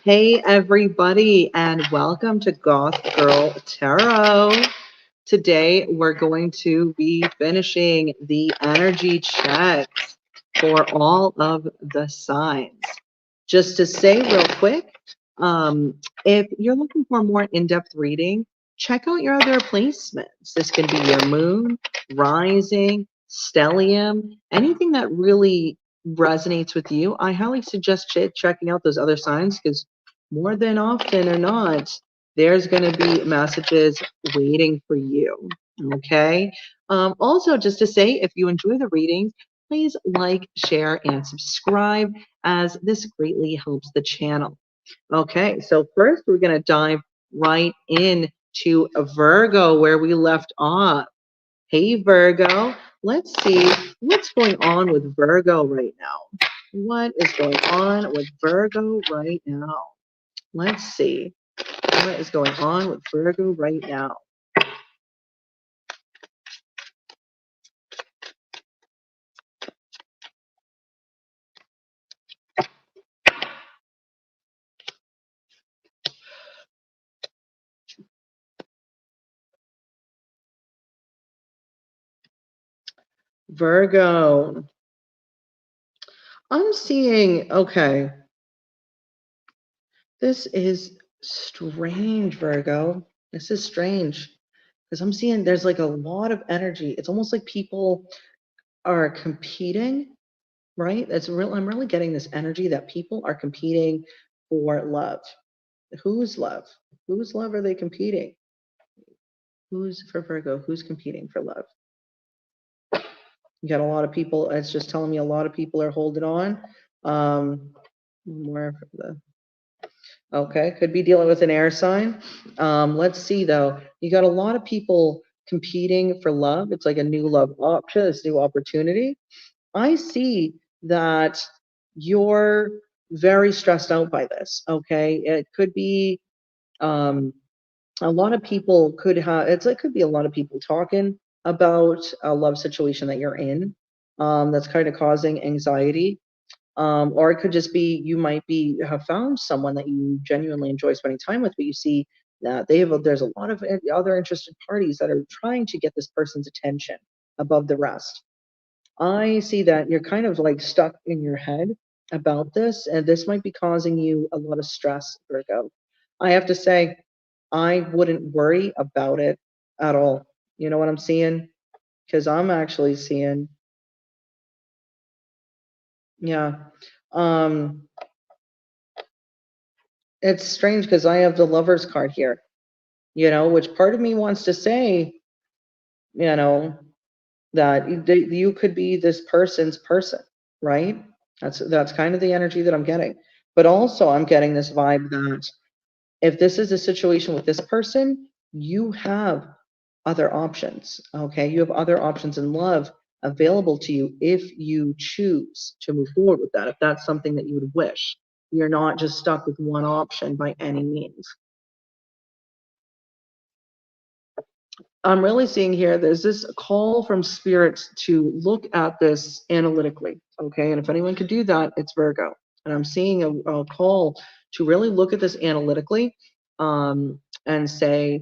Hey, everybody, and welcome to Goth Girl Tarot. Today, we're going to be finishing the energy checks for all of the signs. Just to say real quick, if you're looking for a more in-depth reading, check out your other placements. This can be your moon, rising, stellium, anything that really resonates with you. I highly suggest checking out those other signs because more than often or not, there's going to be messages waiting for you. Okay. Also, just to say, if you enjoy the readings, please like, share, and subscribe, as this greatly helps the channel. Okay, so first we're going to dive right in to Virgo, where we left off. Hey, Virgo, let's see what's going on with Virgo right now. What is going on with Virgo right now? Let's see what is going on with Virgo right now. Virgo, I'm seeing, okay, this is strange, Virgo. This is strange because I'm seeing there's like a lot of energy. It's almost like people are competing, right? That's real. I'm really getting this energy that people are competing for love. Whose love? Whose love are they competing? Who's for Virgo? Who's competing for love? You got a lot of people. It's just telling me a lot of people are holding on. More for the okay, could be dealing with an air sign. Let's see though. You got a lot of people competing for love. It's like a new love option, this new opportunity. I see that you're very stressed out by this. Okay, it could be a lot of people could have. It could be a lot of people talking about a love situation that you're in. That's kind of causing anxiety. Or it could just be you might be have found someone that you genuinely enjoy spending time with, but you see that there's a lot of other interested parties that are trying to get this person's attention above the rest. I see that you're kind of like stuck in your head about this, and this might be causing you a lot of stress, Virgo. I have to say, I wouldn't worry about it at all. You know what I'm seeing? Because I'm actually seeing, yeah. Um, it's strange because I have the Lovers card here, which part of me wants to say, you know, that you could be this person's person, right? That's kind of the energy that I'm getting. But also I'm getting this vibe that if this is a situation with this person, you have other options, okay? You have other options in love available to you if you choose to move forward with that, if that's something that you would wish. You're not just stuck with one option by any means. I'm really seeing here there's this call from spirits to look at this analytically, okay? And if anyone could do that, it's Virgo. And I'm seeing a call to really look at this analytically, and say,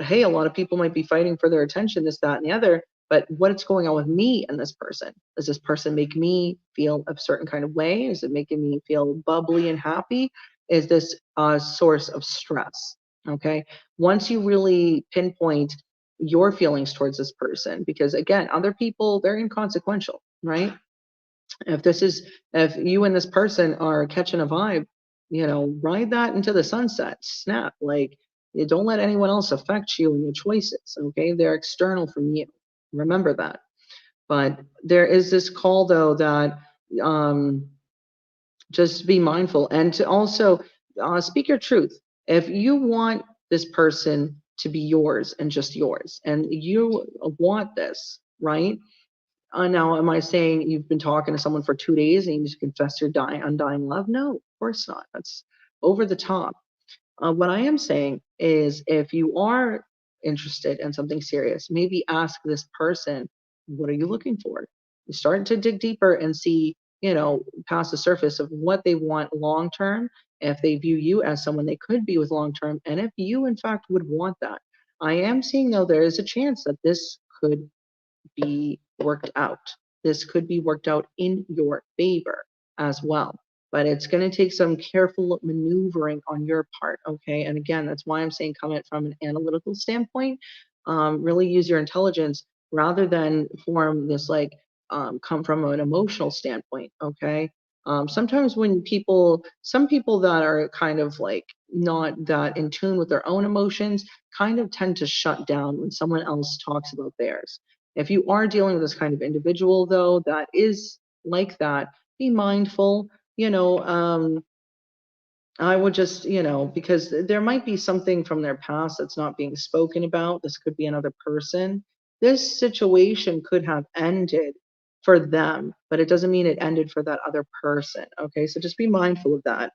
hey, a lot of people might be fighting for their attention, this, that, and the other, but what's going on with me and this person? Does this person make me feel a certain kind of way? Is it making me feel bubbly and happy? Is this a source of stress? Okay. Once you really pinpoint your feelings towards this person, because again, other people, they're inconsequential, right? If you and this person are catching a vibe, ride that into the sunset, snap. Like, you don't let anyone else affect you and your choices. Okay. They're external from you. Remember that. But there is this call though that, just be mindful and to also speak your truth. If you want this person to be yours and just yours, and you want this, right? Now, am I saying you've been talking to someone for 2 days and you just confess your undying love? No, of course not. That's over the top. What I am saying is if you are interested in something serious, maybe ask this person, what are you looking for? You start to dig deeper and see, past the surface of what they want long term if they view you as someone they could be with long term, and if you in fact would want that. I am seeing though there is a chance that this could be worked out. This could be worked out in your favor as well. But it's going to take some careful maneuvering on your part, okay? And again, that's why I'm saying come at it from an analytical standpoint. Really use your intelligence rather than form this like come from an emotional standpoint, okay? Sometimes when some people that are kind of like not that in tune with their own emotions, kind of tend to shut down when someone else talks about theirs. If you are dealing with this kind of individual, though, that is like that, be mindful. You know, I would just, because there might be something from their past that's not being spoken about. This could be another person. This situation could have ended for them, but it doesn't mean it ended for that other person. Okay, so just be mindful of that.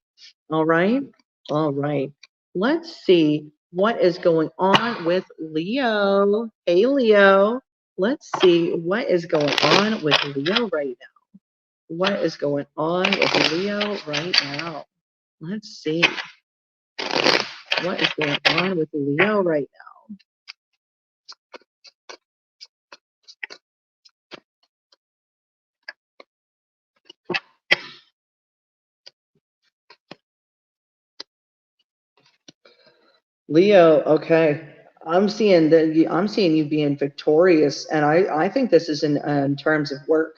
All right. All right. Let's see what is going on with Leo. Hey, Leo. Let's see what is going on with Leo right now. What is going on with Leo right now? Let's see what is going on with Leo right now. Leo, okay. I'm seeing you being victorious, and I think this is in terms of work.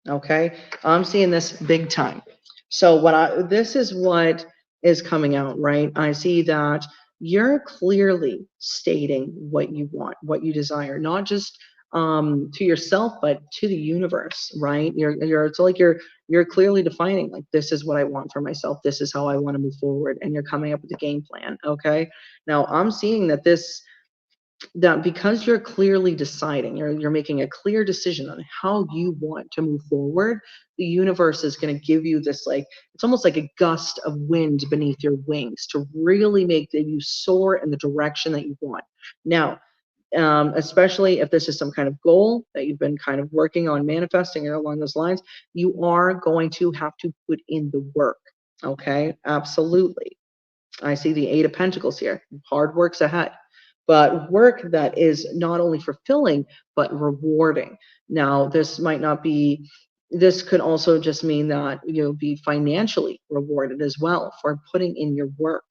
Okay, I'm seeing this big time. So this is what is coming out, right? I see that you're clearly stating what you want, what you desire, not just to yourself, but to the universe, right? It's like you're clearly defining like this is what I want for myself. This is how I want to move forward, and you're coming up with a game plan. Okay, now I'm seeing that because you're clearly deciding, you're making a clear decision on how you want to move forward, the universe is going to give you this like it's almost like a gust of wind beneath your wings to really make that you soar in the direction that you want. Now, especially if this is some kind of goal that you've been kind of working on manifesting or along those lines, you are going to have to put in the work. Okay, absolutely. I see the Eight of Pentacles here. Hard work's ahead, but work that is not only fulfilling, but rewarding. Now, this could also just mean that you'll be financially rewarded as well for putting in your work.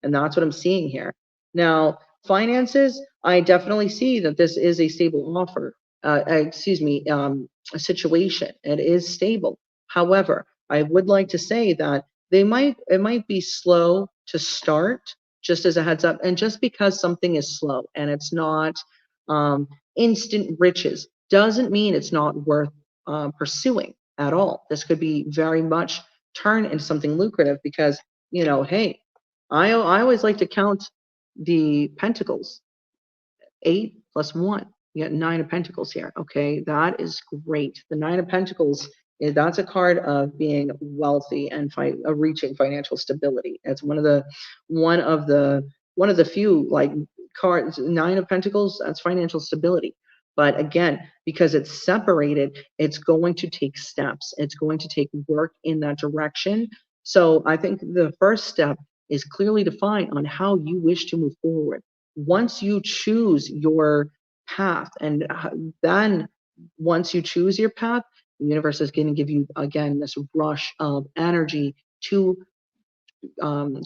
And that's what I'm seeing here. Now, finances, I definitely see that this is a stable offer. A situation. It is stable. However, I would like to say that it might be slow to start, just as a heads up, and just because something is slow and it's not instant riches doesn't mean it's not worth pursuing at all. This could be very much turn into something lucrative because hey, I always like to count the pentacles. 8 plus 1. You got 9 of Pentacles here. Okay, that is great. The 9 of Pentacles that's a card of being wealthy and reaching financial stability. It's one of the few like cards. 9 of Pentacles. That's financial stability. But again, because it's separated, it's going to take steps. It's going to take work in that direction. So I think the first step is clearly defined on how you wish to move forward. Once you choose your path, and then once you choose your path, the universe is going to give you again this rush of energy to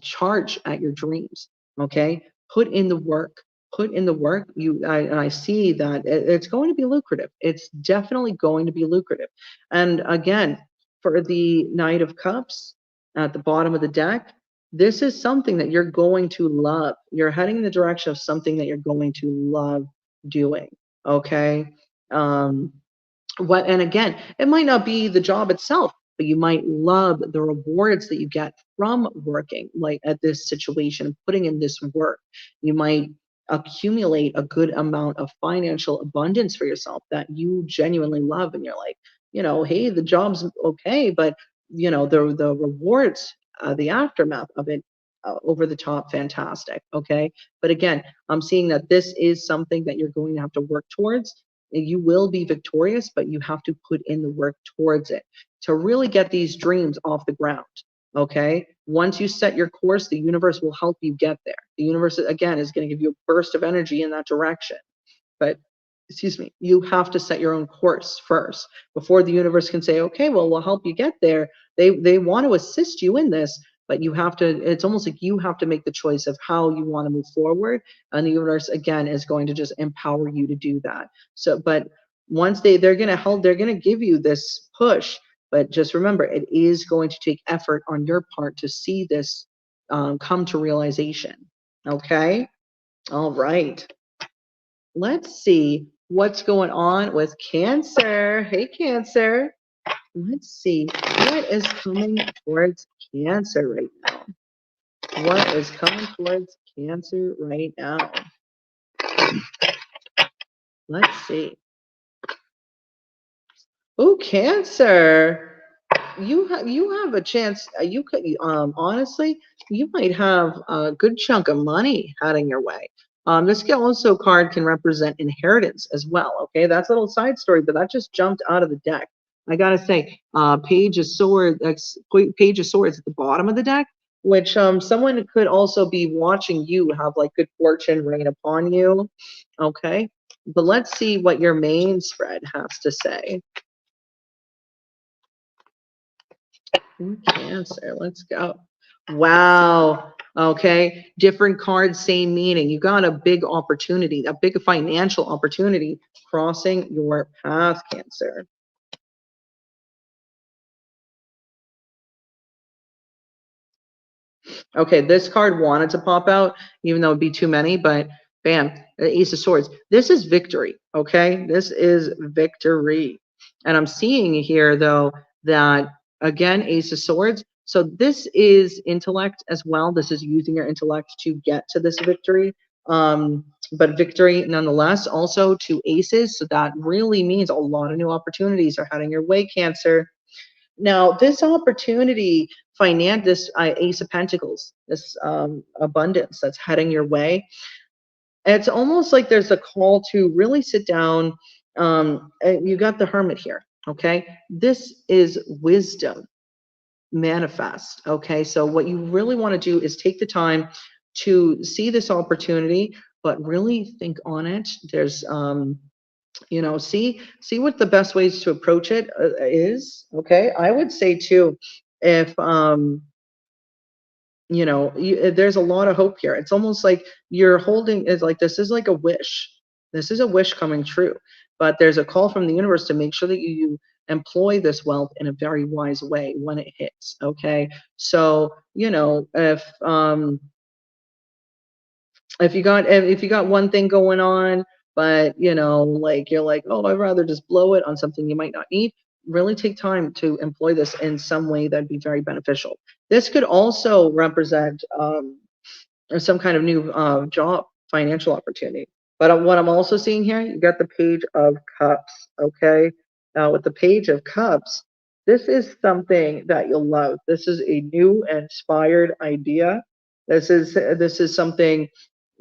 charge at your dreams. Okay, put in the work. Put in the work. And I see that it's going to be lucrative. It's definitely going to be lucrative. And again, for the Knight of Cups at the bottom of the deck, this is something that you're going to love. You're heading in the direction of something that you're going to love doing. Okay. And again, it might not be the job itself, but you might love the rewards that you get from working like at this situation, putting in this work. You might accumulate a good amount of financial abundance for yourself that you genuinely love, and you're like, hey, the job's okay, but the rewards, the aftermath of it, over the top fantastic. Okay, but again, I'm seeing that this is something that you're going to have to work towards. You will be victorious, but you have to put in the work towards it to really get these dreams off the ground. Okay. Once you set your course, the universe will help you get there. The universe, again, is going to give you a burst of energy in that direction. But excuse me, you have to set your own course first before the universe can say, okay, well, we'll help you get there. They want to assist you in this, but you have to, it's almost like you have to make the choice of how you want to move forward. And the universe, again, is going to just empower you to do that. So, but once they're going to help, they're going to give you this push. But just remember, it is going to take effort on your part to see this come to realization. Okay. All right. Let's see what's going on with Cancer. Hey, Cancer. Let's see what is coming towards Cancer right now. What is coming towards Cancer right now? Let's see. Oh, Cancer. You have a chance. You could honestly, you might have a good chunk of money heading your way. This also card can represent inheritance as well. Okay, that's a little side story, but that just jumped out of the deck. I gotta say, Page of Swords, Page of Swords at the bottom of the deck, which someone could also be watching you have like good fortune rain upon you. Okay, but let's see what your main spread has to say. Cancer, let's go. Wow. Okay. Different cards, same meaning. You got a big opportunity, a big financial opportunity crossing your path, Cancer. Okay, this card wanted to pop out, even though it'd be too many, but bam, the Ace of Swords. This is victory. Okay, this is victory. And I'm seeing here, though, that again, Ace of Swords. So this is intellect as well. This is using your intellect to get to this victory. But victory nonetheless, also to aces. So that really means a lot of new opportunities are heading your way, Cancer. Now, this opportunity, this Ace of Pentacles, this abundance that's heading your way, it's almost like there's a call to really sit down. You got the Hermit here, okay? This is wisdom manifest, okay? So what you really want to do is take the time to see this opportunity, but really think on it. There's see what the best ways to approach it is. Okay, I would say too, if there's a lot of hope here. It's almost like you're holding is like this is like a wish. This is a wish coming true, but there's a call from the universe to make sure that you employ this wealth in a very wise way when it hits. Okay, so if you got one thing going on, but like you're like, oh, I'd rather just blow it on something you might not need, really take time to employ this in some way that'd be very beneficial. This could also represent some kind of new job, financial opportunity. But what I'm also seeing here, you got the Page of Cups. Okay, now with the Page of Cups, this is something that you'll love. This is a new inspired idea. This is something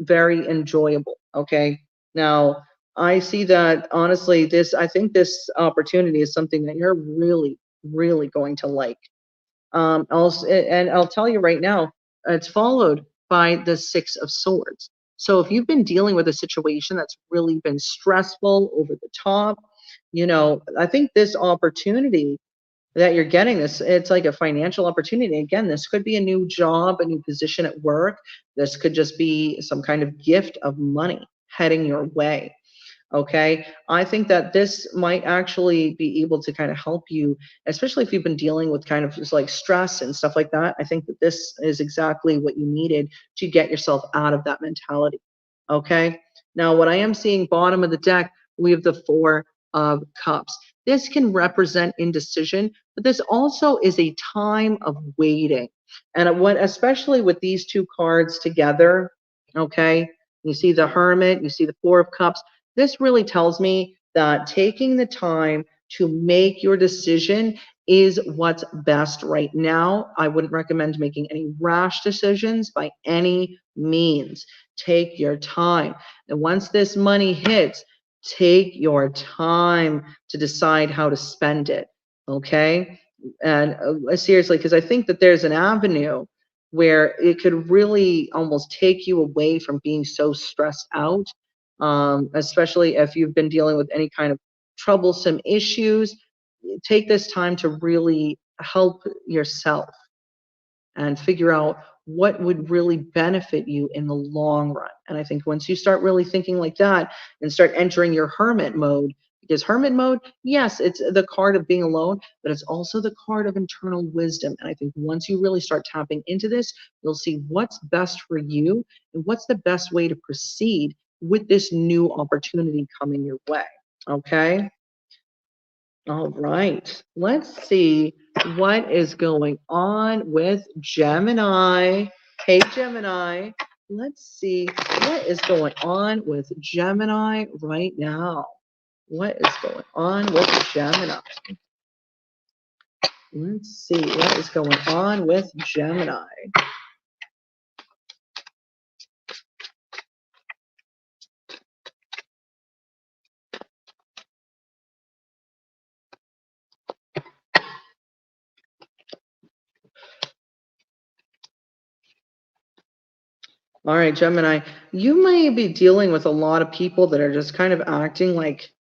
very enjoyable. Okay, now I see that honestly, I think this opportunity is something that you're really, really going to like. Also, and I'll tell you right now, it's followed by the Six of Swords. So if you've been dealing with a situation that's really been stressful, over the top, I think this opportunity that you're getting, it's like a financial opportunity. Again, this could be a new job, a new position at work. This could just be some kind of gift of money heading your way. Okay, I think that this might actually be able to kind of help you, especially if you've been dealing with kind of just like stress and stuff like that. I think that this is exactly what you needed to get yourself out of that mentality. Okay, now what I am seeing bottom of the deck, we have the Four of Cups. This can represent indecision, but this also is a time of waiting. And what, especially with these two cards together, okay, you see the Hermit, you see the Four of Cups. This really tells me that taking the time to make your decision is what's best right now. I wouldn't recommend making any rash decisions by any means. Take your time. And once this money hits, take your time to decide how to spend it. Okay? And seriously, because I think that there's an avenue where it could really almost take you away from being so stressed out, especially if you've been dealing with any kind of troublesome issues. Take this time to really help yourself and figure out what would really benefit you in the long run. And I think once you start really thinking like that and start entering your hermit mode, because hermit mode, yes, it's the card of being alone, but it's also the card of internal wisdom. And I think once you really start tapping into this, you'll see what's best for you and what's the best way to proceed with this new opportunity coming your way. Okay. All right, let's see what is going on with Gemini. Hey, Gemini, let's see what is going on with Gemini right now. What is going on with Gemini? Let's see what is going on with Gemini. All right, Gemini, you may be dealing with a lot of people that are just kind of acting like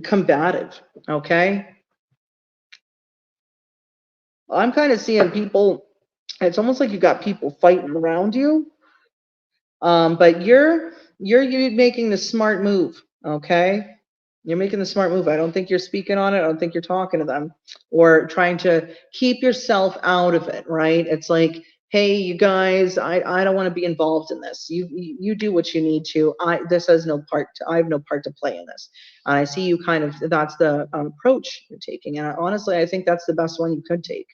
combative, okay? I'm kind of seeing people, it's almost like you got people fighting around you. But you're making the smart move, okay? You're making the smart move. I don't think you're speaking on it. I don't think you're talking to them or trying to keep yourself out of it, right? It's like, hey, you guys, I don't want to be involved in this. You do what you need to. This has no part. I have no part to play in this. And I see you kind of. That's the approach you're taking, and honestly, I think that's the best one you could take.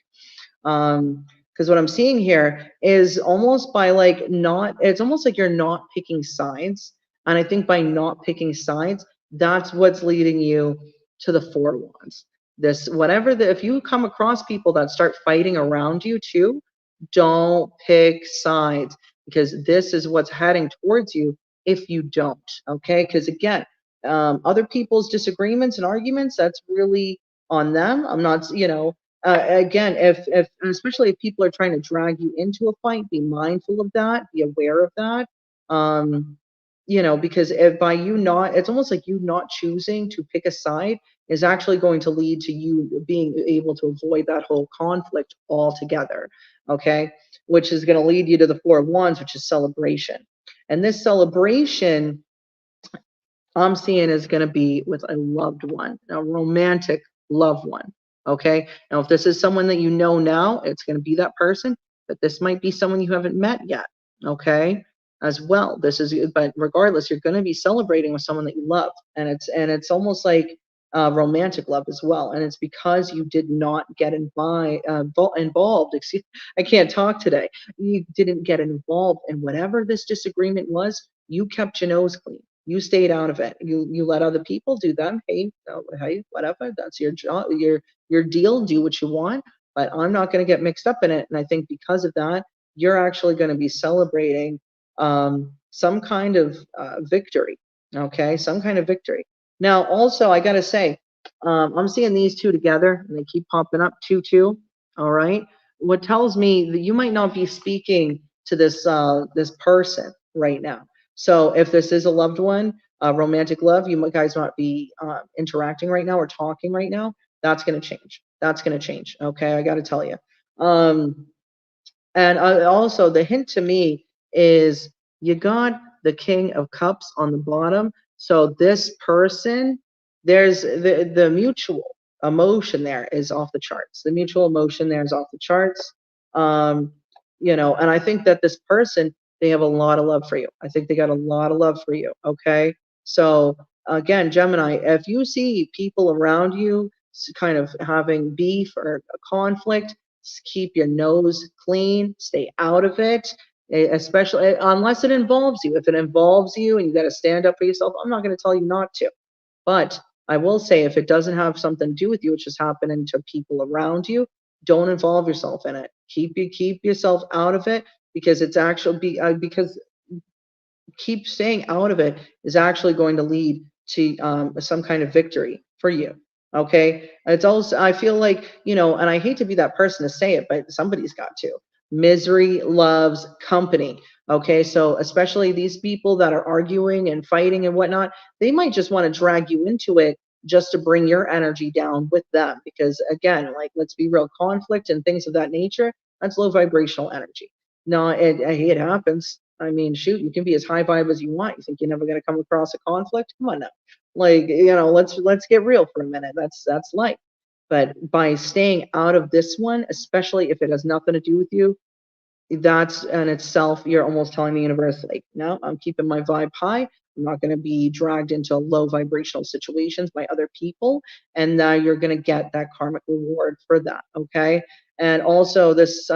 Because what I'm seeing here is almost by like not, it's almost like you're not picking sides. And I think by not picking sides, that's what's leading you to the Four Wands. This, whatever the, if you come across people that start fighting around you too, don't pick sides because this is what's heading towards you if you don't. Okay. Because again, other people's disagreements and arguments, that's really on them. I'm not, again, if especially if people are trying to drag you into a fight, be mindful of that, be aware of that. Um, because if by you not, it's almost like you not choosing to pick a side is actually going to lead to you being able to avoid that whole conflict altogether. Okay, which is going to lead you to the Four of Wands, which is celebration. And this celebration I'm seeing is going to be with a loved one, a romantic loved one. Okay. Now, if this is someone that you know now, it's going to be that person, but this might be someone you haven't met yet. Okay. As well. But regardless, you're going to be celebrating with someone that you love. And it's almost like romantic love as well. And it's because you did not get involved. Excuse, I can't talk today. You didn't get involved in whatever this disagreement was. You kept your nose clean. You stayed out of it. You let other people do them. Hey, hey, whatever. That's your job, your deal. Do what you want. But I'm not going to get mixed up in it. And I think because of that, you're actually going to be celebrating some kind of victory. Okay, some kind of victory. Now, also, I got to say, I'm seeing these two together, and they keep popping up, 2-2. All right, what tells me that you might not be speaking to this person right now. So if this is a loved one, romantic love, you guys might be interacting right now or talking right now. That's going to change. That's going to change. Okay, I got to tell you. And also, the hint to me is you got the King of Cups on the bottom. So this person, there's the mutual emotion there is off the charts. The mutual emotion there is off the charts. And I think that this person, they have a lot of love for you. I think they got a lot of love for you. Okay. So again, Gemini, if you see people around you kind of having beef or a conflict, keep your nose clean, stay out of it, especially unless it involves you. If it involves you and you got to stand up for yourself, I'm not going to tell you not to. But I will say if it doesn't have something to do with you, it's just happening to people around you, don't involve yourself in it. Keep yourself out of it because it's actually because keep staying out of it is actually going to lead to some kind of victory for you. Okay. It's also, I feel like, and I hate to be that person to say it, but somebody's got to. Misery loves company. Okay. So, especially these people that are arguing and fighting and whatnot, they might just want to drag you into it just to bring your energy down with them. Because, again, like, let's be real, conflict and things of that nature, that's low vibrational energy. No, it happens. I mean, shoot, you can be as high vibe as you want. You think you're never going to come across a conflict? Come on now. Like, let's get real for a minute. That's life. But by staying out of this one, especially if it has nothing to do with you, that's in itself, you're almost telling the universe, like, no, I'm keeping my vibe high. I'm not going to be dragged into low vibrational situations by other people. And you're going to get that karmic reward for that. Okay. And also this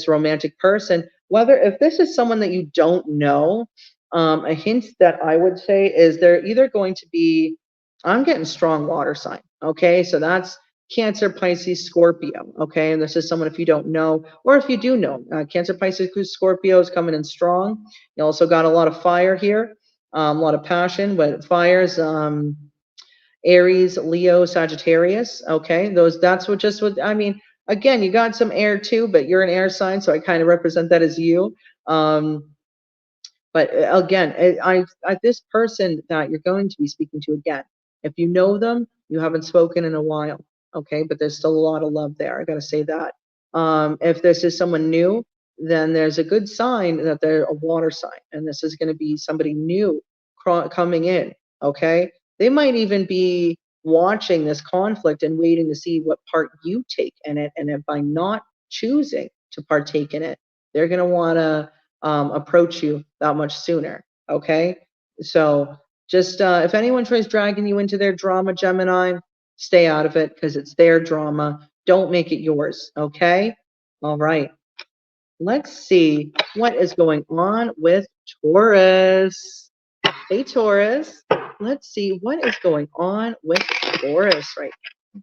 romantic person, whether if this is someone that you don't know, a hint that I would say is they're either going to be, I'm getting strong water sign. Okay. So that's Cancer, Pisces, Scorpio. Okay, and this is someone if you don't know, or if you do know, Cancer, Pisces, Scorpio is coming in strong. You also got a lot of fire here, a lot of passion, but fires, Aries, Leo, Sagittarius. Okay, that's what I mean. Again, you got some air too, but you're an air sign, so I kind of represent that as you. But again, this person that you're going to be speaking to again, if you know them, you haven't spoken in a while, okay? But there's still a lot of love there. I got to say that. If this is someone new, then there's a good sign that they're a water sign, and this is going to be somebody new coming in, okay? They might even be watching this conflict and waiting to see what part you take in it, and if by not choosing to partake in it, they're going to want to approach you that much sooner. Okay. So just if anyone tries dragging you into their drama, Gemini, stay out of it because it's their drama. Don't make it yours. Okay. All right. Let's see what is going on with Taurus. Hey, Taurus. Let's see what is going on with Taurus right now.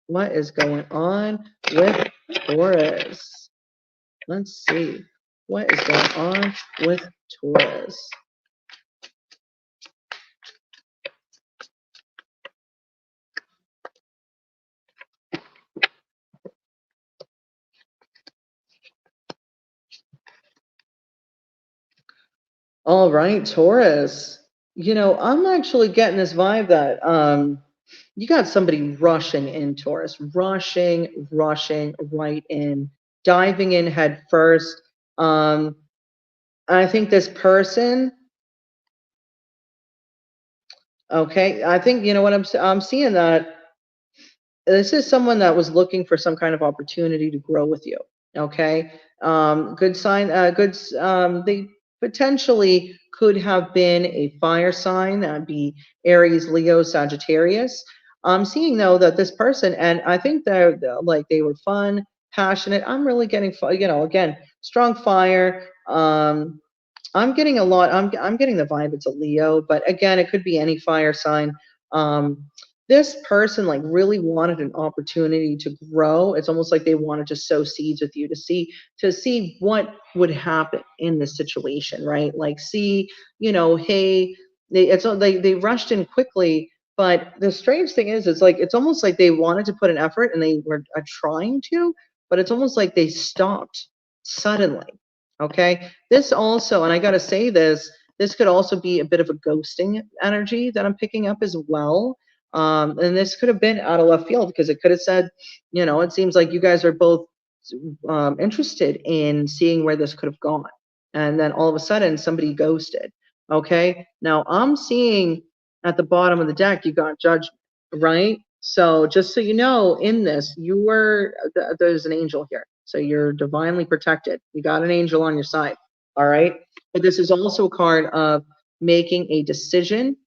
What is going on with Taurus? Let's see. What is going on with Taurus? All right, Taurus. I'm actually getting this vibe that you got somebody rushing in, Taurus, rushing right in, diving in head first. I think this person, okay, I think what I'm seeing that this is someone that was looking for some kind of opportunity to grow with you. Okay. Good sign. They potentially could have been a fire sign. That'd be Aries, Leo, Sagittarius. I'm seeing though that this person, and I think they're like they were fun, passionate. I'm really getting, again, strong fire. I'm getting a lot. I'm getting the vibe it's a Leo, but again, it could be any fire sign. Um, this person like really wanted an opportunity to grow. It's almost like they wanted to sow seeds with you to see what would happen in this situation, right? Like see, hey, they rushed in quickly, but the strange thing is it's like it's almost like they wanted to put an effort and they were trying to, but it's almost like they stopped suddenly. Okay. This also, and I got to say this could also be a bit of a ghosting energy that I'm picking up as well. And this could have been out of left field because it could have said, it seems like you guys are both interested in seeing where this could have gone. And then all of a sudden somebody ghosted. Okay. Now I'm seeing at the bottom of the deck, you got judgment, right? So just so you know, in this, there's an angel here. So you're divinely protected. You got an angel on your side. All right. But this is also a card of making a decision.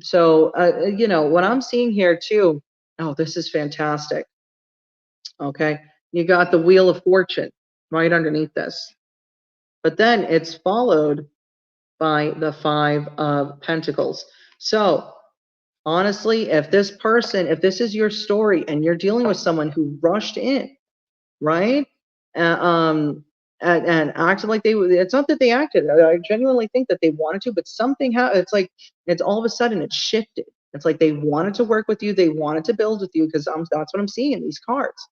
So, what I'm seeing here too, oh, this is fantastic. Okay. You got the Wheel of Fortune right underneath this. But then it's followed by the Five of Pentacles. So, honestly, if this is your story and you're dealing with someone who rushed in, right? Uh, um, and acted like it's not that they acted. I genuinely think that they wanted to, but something happened. It's like, it's all of a sudden it shifted. It's like they wanted to work with you, they wanted to build with you, because that's what I'm seeing in these cards.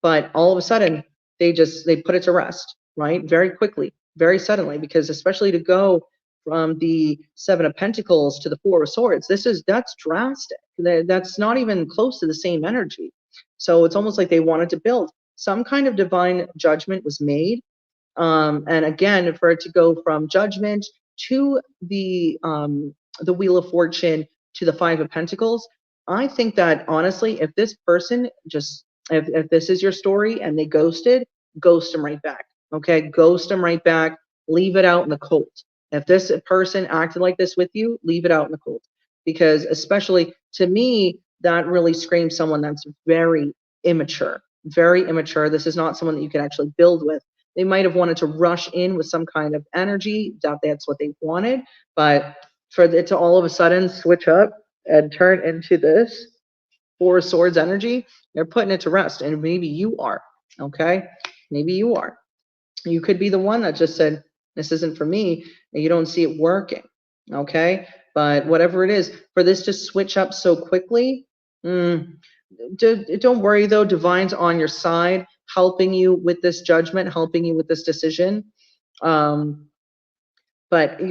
But all of a sudden, they put it to rest, right? Very quickly, very suddenly, because especially to go from the Seven of Pentacles to the Four of Swords, that's drastic. That's not even close to the same energy. So it's almost like they wanted to build. Some kind of divine judgment was made. And again, for it to go from judgment to the Wheel of Fortune to the Five of Pentacles, I think that honestly, if this person if this is your story and they ghosted, ghost them right back. Okay, ghost them right back. Leave it out in the cold. If this person acted like this with you, leave it out in the cold. Because especially to me, that really screams someone that's very immature. Very immature. This is not someone that you can actually build with. They might have wanted to rush in with some kind of energy, that's what they wanted, but for it to all of a sudden switch up and turn into this Four of Swords energy, they're putting it to rest. And maybe you are, okay? Maybe you are. You could be the one that just said, this isn't for me, and you don't see it working, okay? But whatever it is, for this to switch up so quickly, don't worry though, divine's on your side, helping you with this judgment, helping you with this decision. But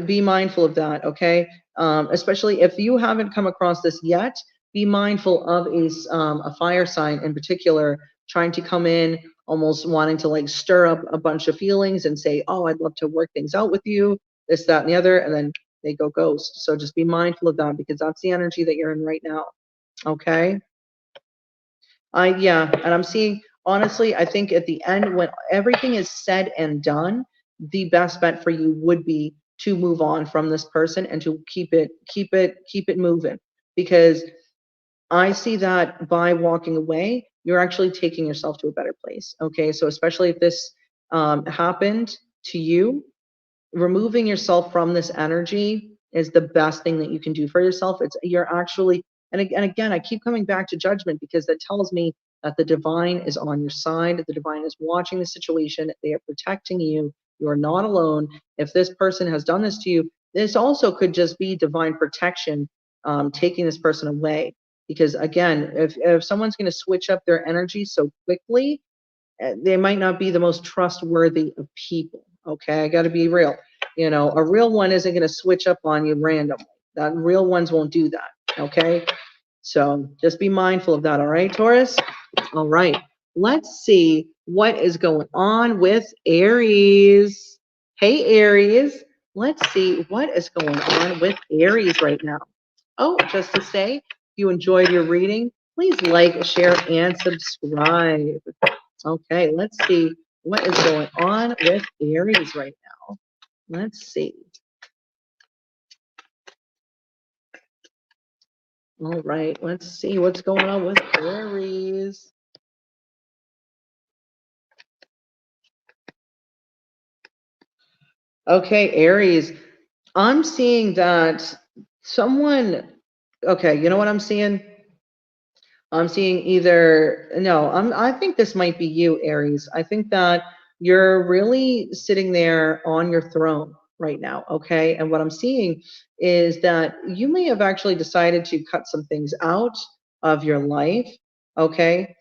be mindful of that, okay? Especially if you haven't come across this yet, be mindful of a fire sign in particular, trying to come in, almost wanting to like stir up a bunch of feelings and say, oh, I'd love to work things out with you, this, that, and the other, and then they go ghost. So just be mindful of that, because that's the energy that you're in right now, okay? Yeah, and I'm seeing, honestly, I think at the end, when everything is said and done, the best bet for you would be to move on from this person and to keep it moving. Because I see that by walking away, you're actually taking yourself to a better place. Okay, so especially if this happened to you, removing yourself from this energy is the best thing that you can do for yourself. You're actually, and again, I keep coming back to judgment, because that tells me that the divine is on your side. The divine is watching the situation. They are protecting you. You are not alone. If this person has done this to you, this also could just be divine protection, taking this person away. Because again, if someone's going to switch up their energy so quickly, they might not be the most trustworthy of people. Okay, I got to be real. You know, a real one isn't going to switch up on you randomly. That real ones won't do that. Okay, so just be mindful of that. All right, Taurus. All right, let's see what is going on with Aries. Hey, Aries. Let's see what is going on with Aries right now. Oh, just to say, if you enjoyed your reading, please like, share, and subscribe. Okay, let's see what is going on with Aries right now. Let's see. All right, let's see what's going on with Aries. Okay, Aries, I'm seeing that someone, okay, you know what I'm seeing? I'm seeing either, no, I think this might be you, Aries. I think that you're really sitting there on your throne right now, okay? And what I'm seeing is that you may have actually decided to cut some things out of your life, okay?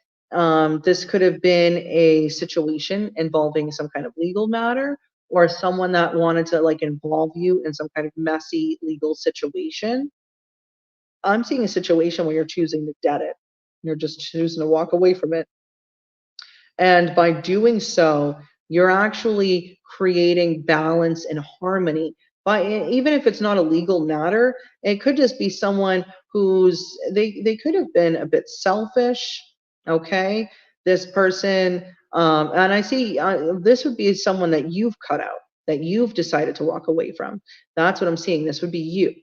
This could have been a situation involving some kind of legal matter, or someone that wanted to like involve you in some kind of messy legal situation. I'm seeing a situation where you're choosing to dead it. You're just choosing to walk away from it. And by doing so, you're actually creating balance and harmony. Even if it's not a legal matter, it could just be someone they could have been a bit selfish. Okay, this person, and I see this would be someone that you've cut out, that you've decided to walk away from. That's what I'm seeing. This would be you.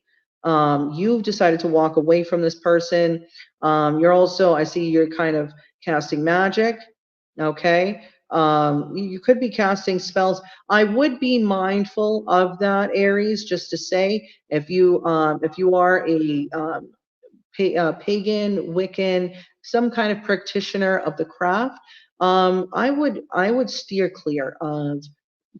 You've decided to walk away from this person. You're also, I see you're kind of casting magic. Okay. You could be casting spells. I would be mindful of that, Aries, just to say, if you are a pagan, Wiccan, some kind of practitioner of the craft, I would steer clear of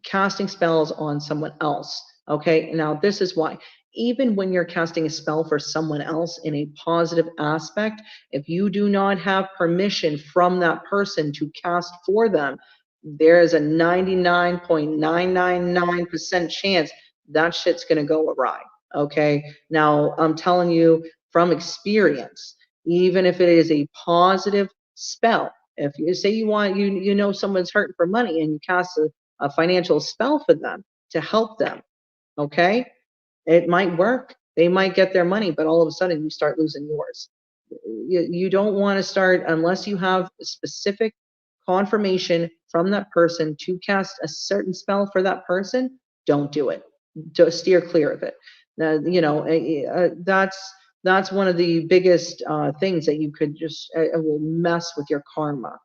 casting spells on someone else. Okay. Now this is why. even when you're casting a spell for someone else in a positive aspect, if you do not have permission from that person to cast for them, there is a 99.999% chance that shit's going to go awry. Okay. Now, I'm telling you from experience, even if it is a positive spell, if you say you know someone's hurting for money and you cast a financial spell for them to help them, okay, it might work. They might get their money, but all of a sudden you start losing yours. You don't want to start unless you have specific confirmation from that person to cast a certain spell for that person. Don't do it. Just steer clear of it. That's one of the biggest things that you could just it will mess with your karma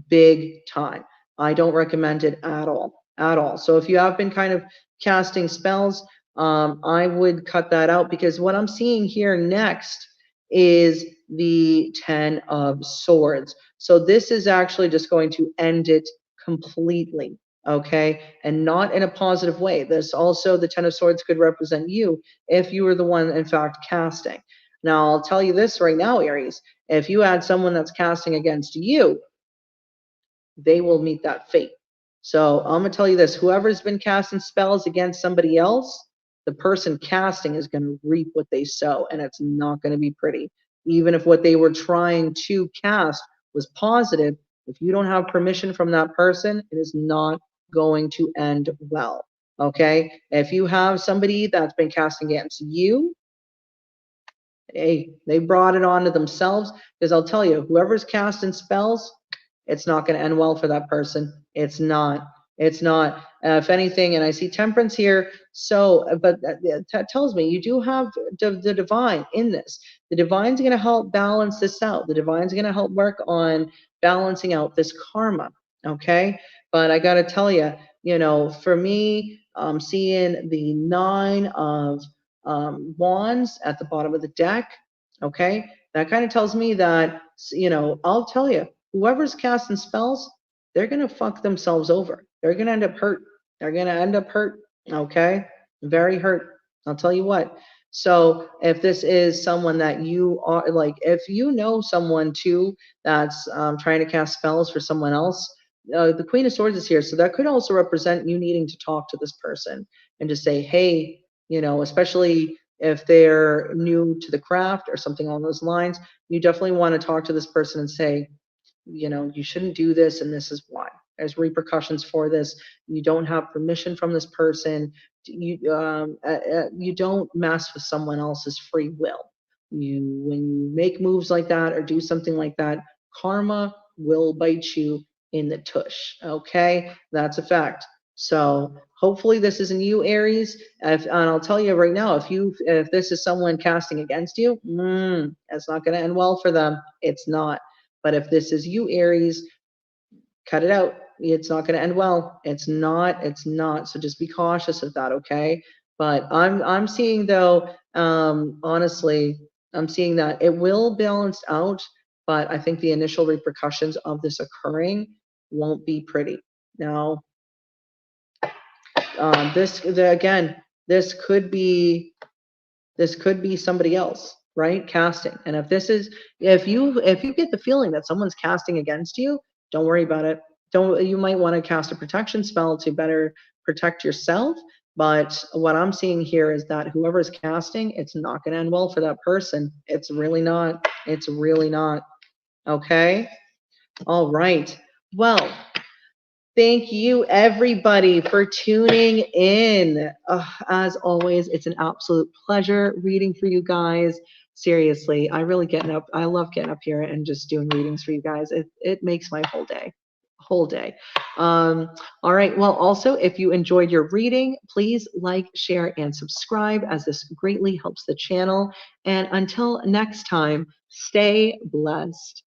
big time. I don't recommend it at all, at all. So if you have been kind of casting spells, I would cut that out, because what I'm seeing here next is the 10 of Swords. So this is actually just going to end it completely, okay? And not in a positive way. This also, the 10 of Swords could represent you if you were the one, in fact, casting. Now, I'll tell you this right now, Aries. If you had someone that's casting against you, they will meet that fate. So I'm going to tell you this, whoever's been casting spells against somebody else, the person casting is going to reap what they sow, and it's not going to be pretty. Even if what they were trying to cast was positive, if you don't have permission from that person, it is not going to end well. Okay? If you have somebody that's been casting against you, hey, they brought it on to themselves, because I'll tell you, whoever's casting spells, it's not going to end well for that person. It's not. It's not. If anything, and I see temperance here, so, but that tells me you do have the divine in this. The divine's going to help balance this out. The divine's going to help work on balancing out this karma. Okay. But I got to tell you, for me, I'm seeing the 9 of wands at the bottom of the deck. Okay. That kind of tells me that, I'll tell you, whoever's casting spells, they're going to fuck themselves over. They're going to end up hurt. They're going to end up hurt. Okay. Very hurt. I'll tell you what. So if this is someone that you are, like, if you know someone too that's trying to cast spells for someone else, the Queen of Swords is here. So that could also represent you needing to talk to this person and just say, hey, especially if they're new to the craft or something along those lines, you definitely want to talk to this person and say, you shouldn't do this, and this is why. There's repercussions for this. You don't have permission from this person. You don't mess with someone else's free will. When you make moves like that or do something like that, karma will bite you in the tush. Okay, that's a fact. So hopefully this isn't you, Aries. And I'll tell you right now, if this is someone casting against you, it's not going to end well for them. It's not. But if this is you, Aries, cut it out. It's not going to end well. It's not. It's not. So just be cautious of that, okay? But I'm seeing, though, honestly, I'm seeing that it will balance out. But I think the initial repercussions of this occurring won't be pretty. Now, this could be somebody else, right? Casting. And if you get the feeling that someone's casting against you, don't worry about it. You might want to cast a protection spell to better protect yourself. But what I'm seeing here is that whoever's casting, it's not going to end well for that person. It's really not. It's really not. Okay. All right. Well, thank you, everybody, for tuning in. As always, it's an absolute pleasure reading for you guys. Seriously, I love getting up here and just doing readings for you guys. It makes my whole day. All right. Well, also, if you enjoyed your reading, please like, share, and subscribe, as this greatly helps the channel. And until next time, stay blessed.